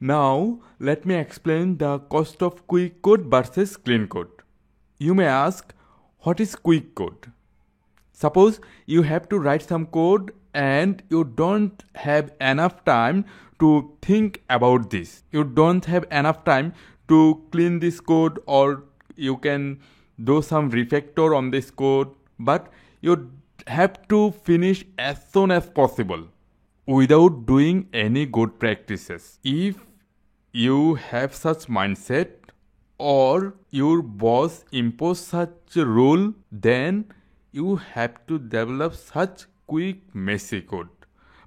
Now, let me explain the cost of quick code versus clean code. You may ask, what is quick code? Suppose you have to write some code and you don't have enough time to think about this. You don't have enough time to clean this code, or you can do some refactor on this code, but you have to finish as soon as possible without doing any good practices. If you have such mindset or your boss impose such a rule, then you have to develop such quick messy code.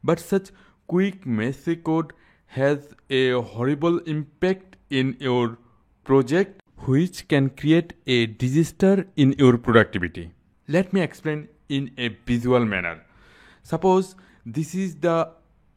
But such quick messy code has a horrible impact in your project, which can create a disaster in your productivity. Let me explain in a visual manner. Suppose this is the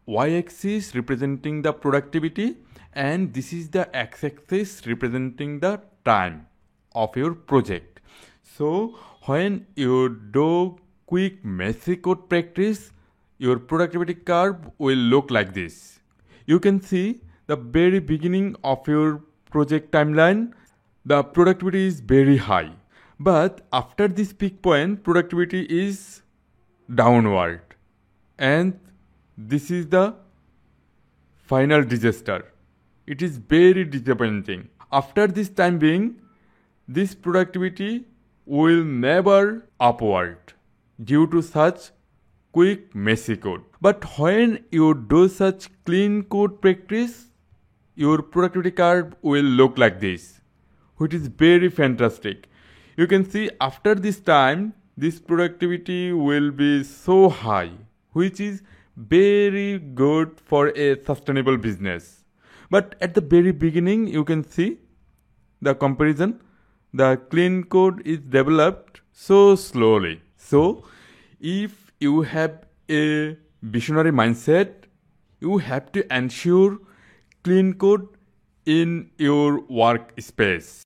y-axis representing the productivity and this is the x-axis representing the time of your project. So when you do quick messy code practice, your productivity curve will look like this. You can see the very beginning of your project timeline, the productivity is very high. But after this peak point, productivity is downward. And this is the final disaster. It is very disappointing. After this time being, this productivity will never upward due to such quick messy code. But when you do such clean code practice, your productivity curve will look like this, which is very fantastic. You can see after this time, this productivity will be so high, which is very good for a sustainable business. But at the very beginning, you can see the comparison. The clean code is developed so slowly. So, if you have a visionary mindset, you have to ensure clean code in your workspace.